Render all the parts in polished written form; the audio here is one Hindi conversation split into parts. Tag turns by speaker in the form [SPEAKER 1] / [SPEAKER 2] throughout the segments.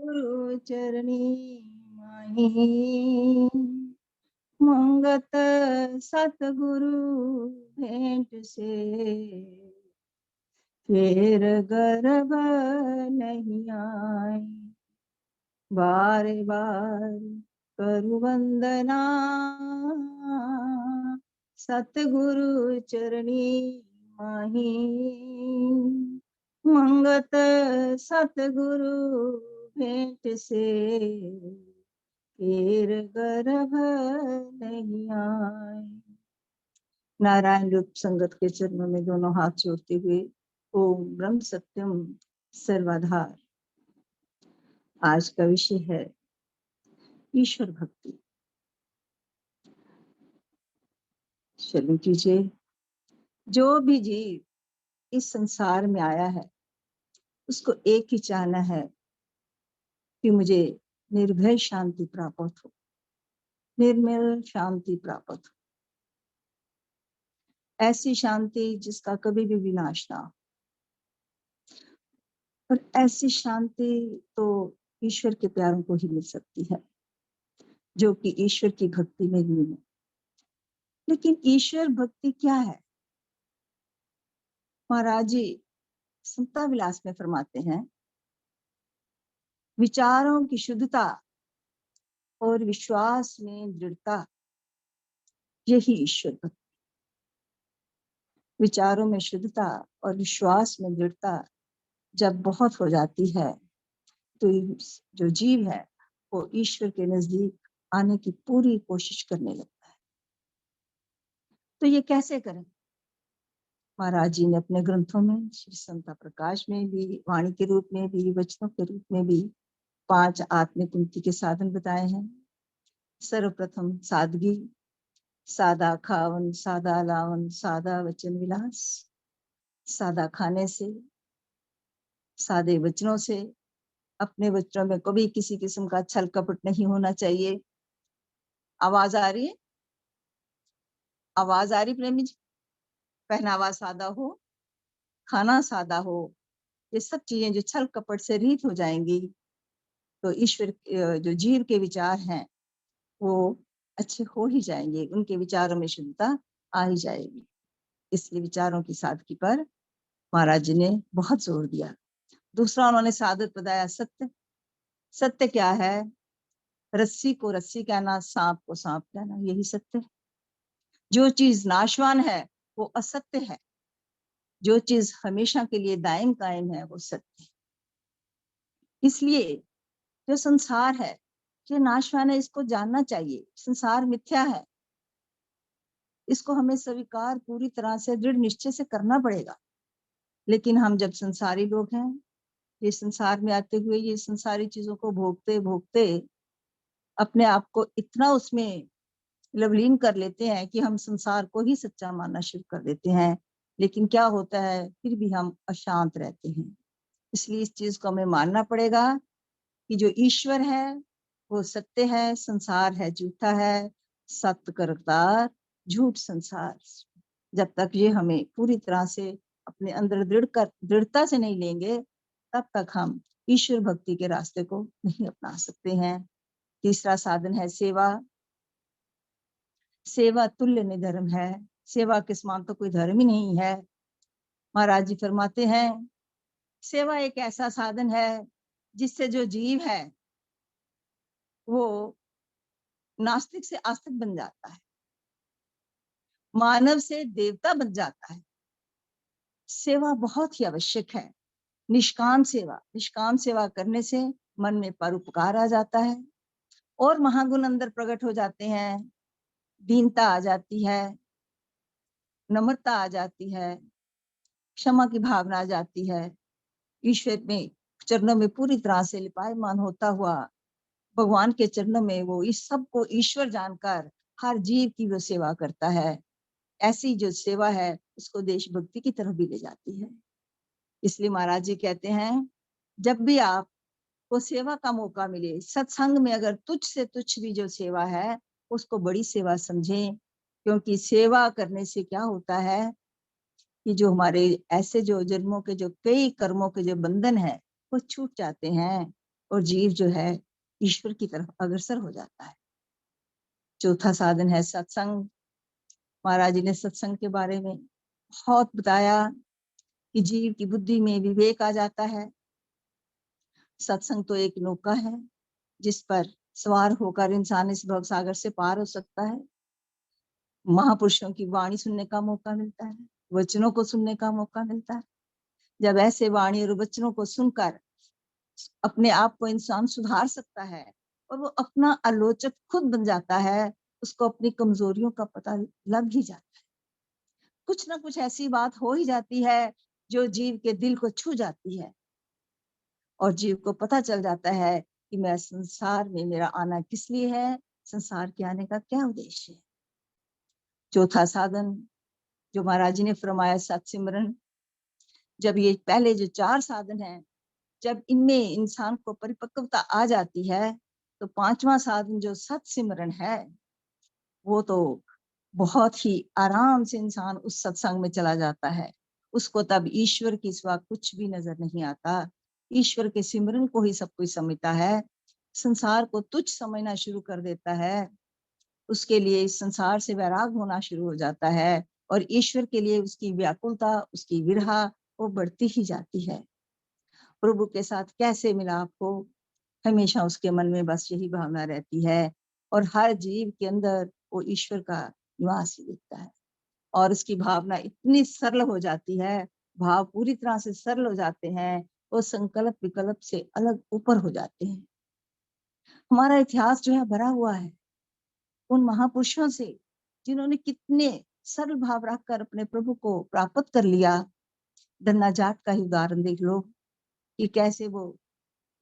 [SPEAKER 1] गुरु चरणी माही, मंगत सतगुरु भेंट से, फिर गर्भ नहीं आई। बार बार करु वंदना, सतगुरु चरणी माही, मंगत सतगुरु भेंट से, फिर गर्भ नहीं आए। नारायण रूप संगत के चरणों में दोनों हाथ जोड़ते हुए ओम ब्रह्म सत्यम सर्वाधार। आज का विषय है ईश्वर भक्ति। चलो कीजिए, जो भी जीव इस संसार में आया है उसको एक ही चाहना है कि मुझे निर्भय शांति प्राप्त हो, निर्मल शांति प्राप्त हो, ऐसी शांति जिसका कभी भी विनाश ना हो। और ऐसी शांति तो ईश्वर के प्यारों को ही मिल सकती है, जो कि ईश्वर की भक्ति में ही है। लेकिन ईश्वर भक्ति क्या है? महाराज जी समता विलास में फरमाते हैं, विचारों की शुद्धता और विश्वास में दृढ़ता, यही ईश्वर भक्ति। विचारों में शुद्धता और विश्वास में दृढ़ता जब बहुत हो जाती है तो जो जीव है वो ईश्वर के नजदीक आने की पूरी कोशिश करने लगता है। तो ये कैसे करें? महाराज जी ने अपने ग्रंथों में, श्री समता प्रकाश में भी, वाणी के रूप में भी, वचनों के रूप में भी 5 आत्मिक उन्नति के साधन बताए हैं। सर्वप्रथम सादगी, सादा खावन, सादा लावन, सादा वचन विलास। सादा खाने से, सादे वचनों से, अपने वचनों में कभी किसी किस्म का छल कपट नहीं होना चाहिए। आवाज आ रही है? आवाज आ रही प्रेमी जी? पहनावा सादा हो, खाना सादा हो, ये सब चीजें जो छल कपट से रहित हो जाएंगी तो ईश्वर जो जीव के विचार हैं वो अच्छे हो ही जाएंगे, उनके विचारों में शुद्धता आ ही जाएगी। इसलिए विचारों की सादगी पर महाराज जी ने बहुत जोर दिया। दूसरा उन्होंने सादत बताया सत्य। सत्य क्या है? रस्सी को रस्सी कहना, सांप को सांप कहना, यही सत्य है। जो चीज नाशवान है वो असत्य है, जो चीज हमेशा के लिए दायम कायम है वो सत्य है। इसलिए जो संसार है ये नाशवान है, इसको जानना चाहिए। संसार मिथ्या है, इसको हमें स्वीकार पूरी तरह से दृढ़ निश्चय से करना पड़ेगा। लेकिन हम जब संसारी लोग हैं, ये संसार में आते हुए ये संसारी चीजों को भोगते भोगते अपने आप को इतना उसमें लवलीन कर लेते हैं कि हम संसार को ही सच्चा मानना शुरू कर देते हैं। लेकिन क्या होता है, फिर भी हम अशांत रहते हैं। इसलिए इस चीज को हमें मानना पड़ेगा कि जो ईश्वर है वो सत्य है, संसार है झूठा है, सत्य करतार झूठ संसार। जब तक ये हमें पूरी तरह से अपने अंदर दृढ़ता से नहीं लेंगे तब तक हम ईश्वर भक्ति के रास्ते को नहीं अपना सकते हैं। तीसरा साधन है सेवा। सेवा तुल्य निधर्म है, सेवा के समान तो कोई धर्म ही नहीं है। महाराज जी फरमाते हैं, सेवा एक ऐसा साधन है जिससे जो जीव है वो नास्तिक से आस्तिक बन जाता है, मानव से देवता बन जाता है। सेवा बहुत ही आवश्यक है। निष्काम सेवा, निष्काम सेवा करने से मन में परोपकार आ जाता है और महागुण अंदर प्रकट हो जाते हैं। दीनता आ जाती है, नम्रता आ जाती है, क्षमा की भावना आ जाती है। ईश्वर में चरणों में पूरी तरह से लिपायमान होता हुआ भगवान के चरणों में वो इस सब को ईश्वर जानकर हर जीव की वो सेवा करता है। ऐसी जो सेवा है उसको देशभक्ति की तरफ भी ले जाती है। इसलिए महाराज जी कहते हैं, जब भी आपको सेवा का मौका मिले, सत्संग में अगर तुच्छ से तुच्छ भी जो सेवा है उसको बड़ी सेवा समझें। क्योंकि सेवा करने से क्या होता है कि जो हमारे ऐसे जो जन्मों के जो कई कर्मों के जो बंधन है वो छूट जाते हैं। और जीव जो है ईश्वर की तरफ अग्रसर हो जाता है। चौथा साधन है सत्संग। महाराज जी ने सत्संग के बारे में बहुत बताया कि जीव की बुद्धि में विवेक आ जाता है। सत्संग तो एक नौका है जिस पर सवार होकर इंसान इस भव सागर से पार हो सकता है। महापुरुषों की वाणी सुनने का मौका मिलता है, वचनों को सुनने का मौका मिलता है। जब ऐसे वाणी और वचनों को सुनकर अपने आप को इंसान सुधार सकता है और वो अपना आलोचक खुद बन जाता है, उसको अपनी कमजोरियों का पता लग ही जाता है। कुछ ना कुछ ऐसी बात हो ही जाती है जो जीव के दिल को छू जाती है और जीव को पता चल जाता है कि मैं संसार में मेरा आना किस लिए है, संसार के आने का क्या उद्देश्य है। चौथा साधन जो महाराज जी ने फरमाया सत्सिमरन। जब ये पहले जो 4 साधन हैं, जब इनमें इंसान को परिपक्वता आ जाती है तो 5वां साधन जो सत्सिमरन है वो तो बहुत ही आराम से इंसान उस सत्संग में चला जाता है। उसको तब ईश्वर की सिवा कुछ भी नजर नहीं आता। ईश्वर के सिमरन को ही सब कुछ समझता है, संसार को तुच्छ समझना शुरू कर देता है। उसके लिए इस संसार से वैराग होना शुरू हो जाता है और ईश्वर के लिए उसकी व्याकुलता, उसकी विरहा वो बढ़ती ही जाती है। प्रभु के साथ कैसे मिलाप हो, हमेशा उसके मन में बस यही भावना रहती है और हर जीव के अंदर वो ईश्वर का निवास ही दिखता है और उसकी भावना इतनी सरल हो जाती है, भाव पूरी तरह से सरल हो जाते हैं, वो संकल्प विकल्प से अलग ऊपर हो जाते हैं। हमारा इतिहास जो है भरा हुआ है उन महापुरुषों से जिन्होंने कितने सरल भाव रखकर अपने प्रभु को प्राप्त कर लिया। धन्ना जाट का ही उदाहरण देख लो कि कैसे वो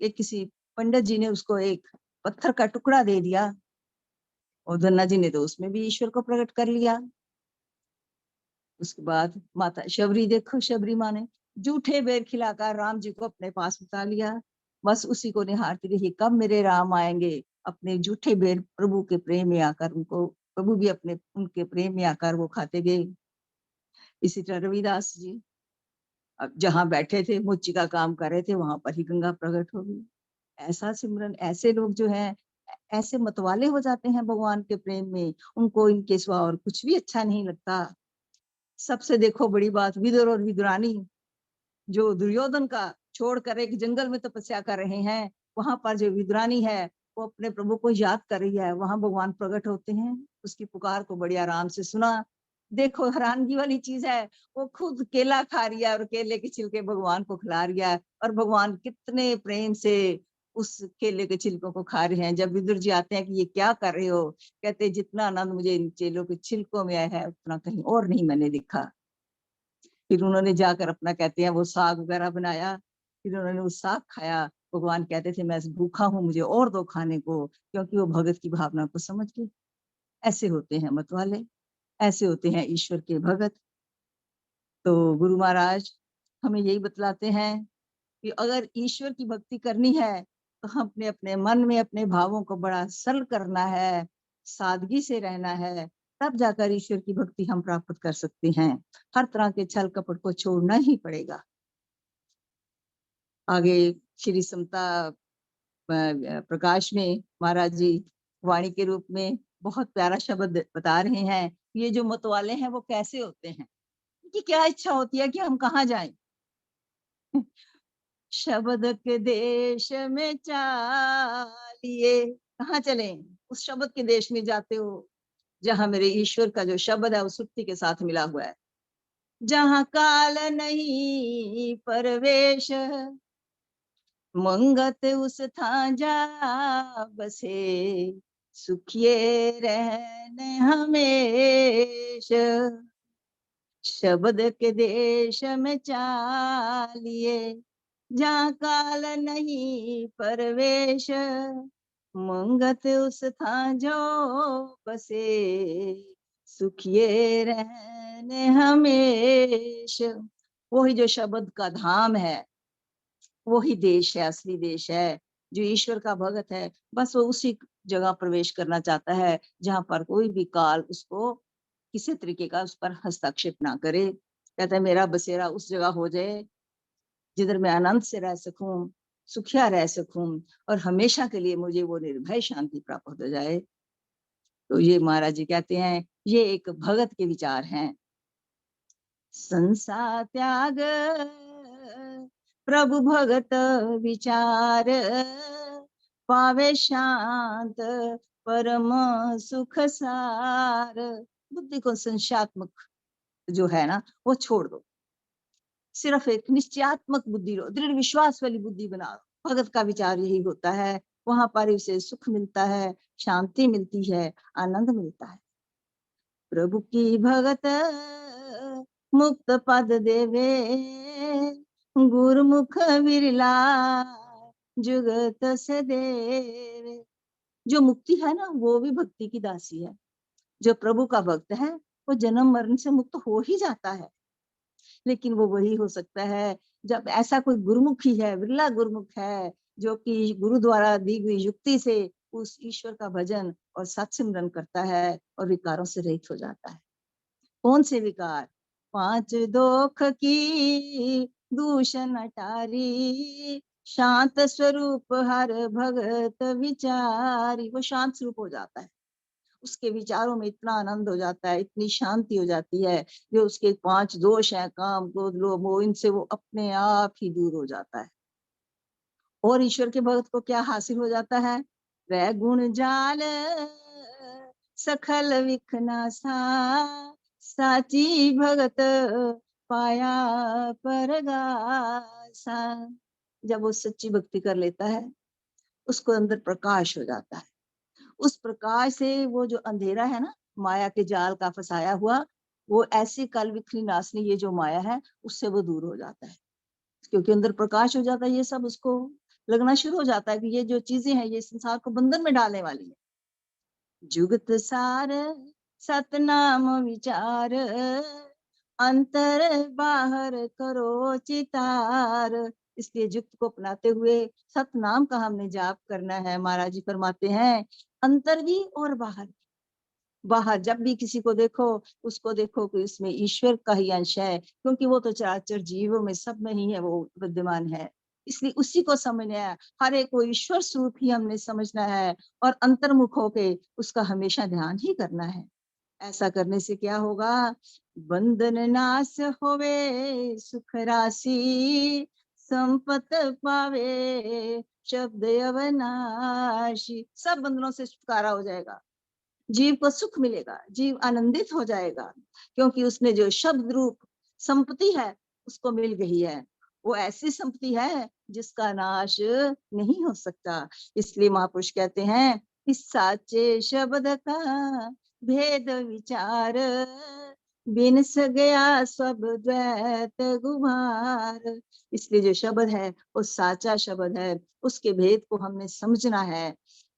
[SPEAKER 1] एक किसी पंडित जी ने उसको एक पत्थर का टुकड़ा दे दिया और धन्ना जी ने तो उसमें भी ईश्वर को प्रकट कर लिया। उसके बाद माता शबरी देखो, शबरी माँ ने जूठे बेर खिलाकर राम जी को अपने पास उठा लिया। बस उसी को निहारती रही कब मेरे राम आएंगे, अपने जूठे बेर प्रभु के प्रेम में आकर उनको प्रभु भी अपने उनके प्रेम में आकर वो खाते गए। इसी तरह रविदास जी अब जहाँ बैठे थे मुच्ची का काम कर रहे थे वहां पर ही गंगा प्रकट हो गई। ऐसा सिमरन, ऐसे लोग जो हैं ऐसे मतवाले हो जाते हैं भगवान के प्रेम में, उनको इनके सिवा और कुछ भी अच्छा नहीं लगता। सबसे देखो बड़ी बात विदुर और विदुरानी जो दुर्योधन का छोड़कर एक जंगल में तपस्या कर रहे हैं, वहां पर जो विदुरानी है वो अपने प्रभु को याद कर रही है, वहां भगवान प्रकट होते हैं। उसकी पुकार को बड़ी आराम से सुना। देखो हैरानगी वाली चीज है, वो खुद केला खा रही है और केले के छिलके भगवान को खिला रही है और भगवान कितने प्रेम से उस केले के छिलकों को खा रहे हैं। जब विदुर जी आते हैं कि ये क्या कर रहे हो, कहते जितना आनंद मुझे इन केलों के छिलकों में आया है उतना कहीं और नहीं मैंने देखा। फिर उन्होंने जाकर अपना कहते हैं वो साग वगैरह बनाया, फिर उन्होंने वो साग खाया। भगवान कहते थे मैं भूखा हूँ, मुझे और दो खाने को, क्योंकि वो भगत की भावना को समझ गए। ऐसे होते हैं मतवाले, ऐसे होते हैं ईश्वर के भगत। तो गुरु महाराज हमें यही बतलाते हैं कि अगर ईश्वर की भक्ति करनी है तो हम अपने अपने मन में अपने भावों को बड़ा सरल करना है, सादगी से रहना है, तब जाकर ईश्वर की भक्ति हम प्राप्त कर सकते हैं। हर तरह के छल कपट को छोड़ना ही पड़ेगा। आगे श्री समता प्रकाश में महाराज जी वाणी के रूप में बहुत प्यारा शब्द बता रहे हैं। ये जो मतवाले हैं वो कैसे होते हैं, कि क्या इच्छा होती है कि हम कहाँ जाएं। शब्द के देश में चालिए, कहाँ चले, उस शब्द के देश में जाते हो जहां मेरे ईश्वर का जो शब्द है वो सुक्ति के साथ मिला हुआ है। जहां काल नहीं परवेश, मंगत उस था जा बसे, सुखिए रहने हमेश। शब्द के देश में चालिए, जहाँ काल नहीं परवेश, मंगत उस था जो बसे, सुखिए रहने हमेश। वही जो शब्द का धाम है, वही देश है, असली देश है। जो ईश्वर का भगत है बस वो उसी जगह प्रवेश करना चाहता है जहां पर कोई भी काल उसको किसी तरीके का उस पर हस्तक्षेप ना करे। कहता है मेरा बसेरा उस जगह हो जाए जिधर मैं आनंद से रह सकूं, सुखिया रह सकूं और हमेशा के लिए मुझे वो निर्भय शांति प्राप्त हो जाए। तो ये महाराज जी कहते हैं, ये एक भगत के विचार हैं। संसार त्याग प्रभु भगत विचार, पावे शांत परम सुख सार। बुद्धि को संशयात्मक जो है ना वो छोड़ दो, सिर्फ एक निश्चयात्मक बुद्धि लो, दृढ़ विश्वास वाली बुद्धि बनाओ। भगत का विचार यही होता है, वहां पर उसे सुख मिलता है, शांति मिलती है, आनंद मिलता है। प्रभु की भगत मुक्त पद देवे, गुरुमुख विरला जुगत से देवे। जो मुक्ति है ना वो भी भक्ति की दासी है। जो प्रभु का भक्त है वो जन्म मरण से मुक्त हो ही जाता है, लेकिन वो वही हो सकता है जब ऐसा कोई गुरुमुखी है, विरला गुरुमुख है, जो कि गुरु द्वारा दी हुई युक्ति से उस ईश्वर का भजन और सत्सिमरन करता है और विकारों से रहित हो जाता है। कौन से विकार? पांच दोख की दूषण अटारी, शांत स्वरूप हर भगत विचारी। वो शांत स्वरूप हो जाता है, उसके विचारों में इतना आनंद हो जाता है, इतनी शांति हो जाती है, जो उसके पांच दोष हैं, काम क्रोध लोभ मोह, इनसे वो अपने आप ही दूर हो जाता है। और ईश्वर के भक्त को क्या हासिल हो जाता है? वह गुण जाल सखल विखनासा, साची भगत पाया परगासा। जब वो सच्ची भक्ति कर लेता है, उसको अंदर प्रकाश हो जाता है। उस प्रकाश से वो जो अंधेरा है ना, माया के जाल का फंसाया हुआ, वो ऐसी कल विखरी नासनी ये जो माया है उससे वो दूर हो जाता है, क्योंकि अंदर प्रकाश हो जाता है। ये सब उसको लगना शुरू हो जाता है कि ये जो चीजें हैं ये संसार को बंधन में डालने वाली है। जुगत सार सतनाम विचार, अंतर बाहर करो चितार। इसलिए जुक्त को अपनाते हुए सतनाम का हमने जाप करना है। महाराज जी फरमाते हैं, अंतर भी और बाहर भी। बाहर जब भी किसी को देखो, उसको देखो कि इसमें ईश्वर का ही अंश है, क्योंकि वो तो चराचर जीवों में सब में ही है, वो विद्यमान है। इसलिए उसी को समझना है, हर एक को ईश्वर स्वरूप ही हमने समझना है और अंतर्मुख होके उसका हमेशा ध्यान ही करना है। ऐसा करने से क्या होगा? बंधन नाश होवे सुख राशि, संपत पावे शब्द अवनाशी। सब बंधनों से छुटकारा हो जाएगा, जीव को सुख मिलेगा, जीव आनंदित हो जाएगा, क्योंकि उसने जो शब्द रूप संपत्ति है उसको मिल गई है। वो ऐसी संपत्ति है जिसका नाश नहीं हो सकता। इसलिए महापुरुष कहते हैं, इस साचे शब्द का भेद विचार, बिनस गया सब द्वैत गुमार। इसलिए जो शब्द है वो साचा शब्द है, उसके भेद को हमने समझना है,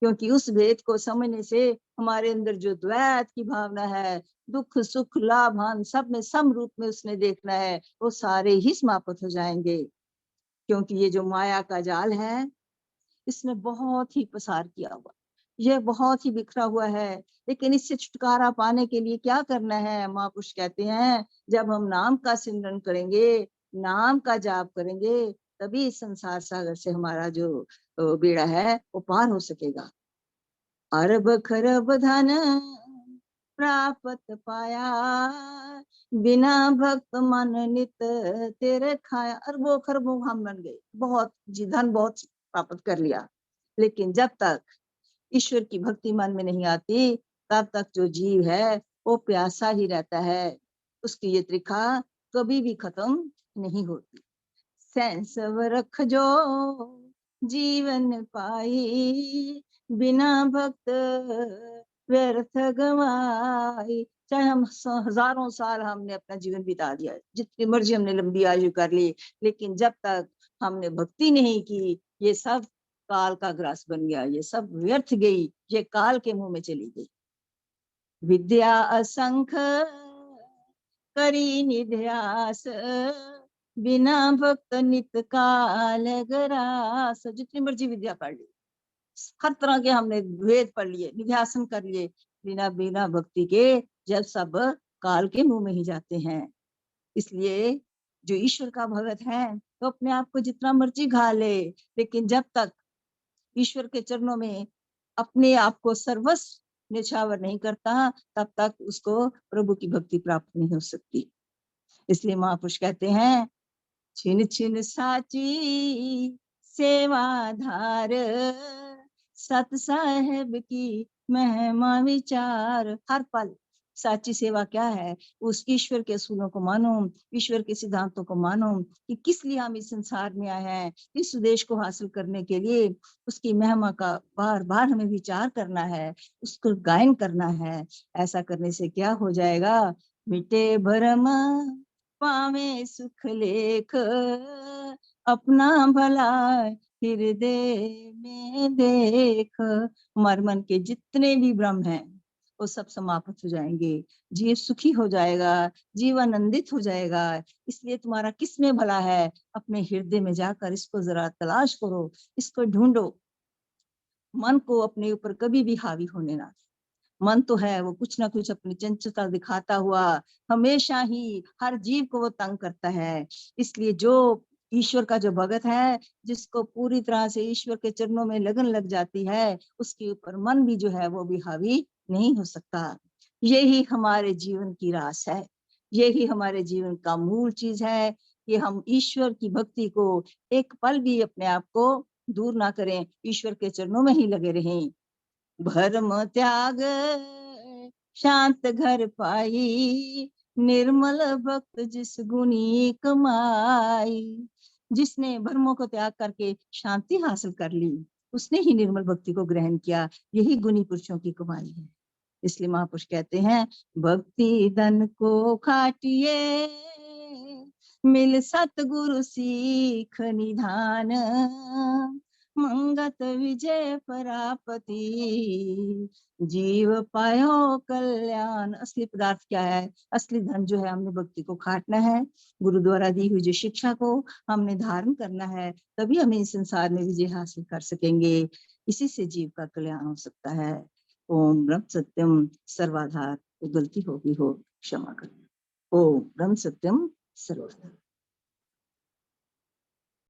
[SPEAKER 1] क्योंकि उस भेद को समझने से हमारे अंदर जो द्वैत की भावना है, दुख सुख लाभ हानि सब में सम रूप में उसने देखना है, वो सारे ही समाप्त हो जाएंगे। क्योंकि ये जो माया का जाल है इसने बहुत ही पसार किया हुआ, यह बहुत ही बिखरा हुआ है। लेकिन इससे छुटकारा पाने के लिए क्या करना है? महापुरुष कहते हैं, जब हम नाम का सिमरन करेंगे, नाम का जाप करेंगे, तभी इस संसार सागर से हमारा जो बेड़ा है वो पार हो सकेगा। अरब खरब धन प्राप्त पाया, बिना भक्त मन नित तेरे खाया। अरबों खरबों हम बन गए, बहुत जी धन बहुत प्राप्त कर लिया, लेकिन जब तक ईश्वर की भक्ति मन में नहीं आती, तब तक जो जीव है वो प्यासा ही रहता है। उसकी ये त्रिखा कभी भी खत्म नहीं होती। सेंस रख जो जीवन पाई, बिना भक्त व्यर्थ गवाई। चाहे हम हजारों साल हमने अपना जीवन बिता दिया, जितनी मर्जी हमने लंबी आयु कर ली, लेकिन जब तक हमने भक्ति नहीं की, ये सब काल का ग्रास बन गया, ये सब व्यर्थ गई, ये काल के मुंह में चली गई। विद्या असंख करी निध्यास, बिना भक्त नित काल ग्रास। जितनी मर्जी विद्या पढ़ ली, हर तरह के हमने वेद पढ़ लिए, निध्यासन कर लिए, बिना बिना भक्ति के जब सब काल के मुंह में ही जाते हैं। इसलिए जो ईश्वर का भगत है तो अपने आप को जितना मर्जी घा ले, लेकिन जब तक ईश्वर के चरणों में अपने आप को सर्वस्व न्यौछावर नहीं करता, तब तक उसको प्रभु की भक्ति प्राप्त नहीं हो सकती। इसलिए महापुरुष कहते हैं, छिन छिन साची सेवाधार, सत साहेब की महिमा विचार। हर पल साची सेवा क्या है? उस ईश्वर के असूलों को मानो, ईश्वर के सिद्धांतों को मानो कि किस लिए हम इस संसार में आए हैं, इस उद्देश्य को हासिल करने के लिए उसकी महिमा का बार बार हमें विचार करना है, उसको गायन करना है। ऐसा करने से क्या हो जाएगा? मिटे भरम पावे सुख लेख, अपना भला हृदय में देख। हमारे मन के जितने भी भ्रम हैं वो सब समाप्त हो जाएंगे, जीव सुखी हो जाएगा, जीव आनंदित हो जाएगा। इसलिए तुम्हारा किस में भला है, अपने हृदय में जाकर इसको जरा तलाश करो, इसको ढूंढो। मन को अपने ऊपर कभी भी हावी होने ना। मन तो है वो कुछ ना कुछ अपनी चंचलता दिखाता हुआ हमेशा ही हर जीव को वो तंग करता है। इसलिए जो ईश्वर का जो भगत है, जिसको पूरी तरह से ईश्वर के चरणों में लगन लग जाती है, उसके ऊपर मन भी जो है वो भी हावी नहीं हो सकता। यही हमारे जीवन की रास है, यही हमारे जीवन का मूल चीज है कि हम ईश्वर की भक्ति को एक पल भी अपने आप को दूर ना करें, ईश्वर के चरणों में ही लगे रहें। भरम त्याग शांत घर पाई, निर्मल भक्त जिस गुनी कमाई। जिसने भरमों को त्याग करके शांति हासिल कर ली, उसने ही निर्मल भक्ति को ग्रहण किया। यही गुणी पुरुषों की कमाई है। इसलिए महापुरुष कहते हैं, भक्ति धन को खाटिए, मिल सतगुरु सीख निधान, मंगत विजय परापति, जीव पायो कल्याण। असली पदार्थ क्या है? असली धन जो है, हमने भक्ति को खाटना है, गुरु द्वारा दी हुई जो शिक्षा को हमने धारण करना है, तभी हम इस संसार में विजय हासिल कर सकेंगे। इसी से जीव का कल्याण हो सकता है। ओम ब्रह्म सत्यम सर्वाधार। गलती होगी हो क्षमा करें। ओम ब्रह्म सत्यम सर्वाधार।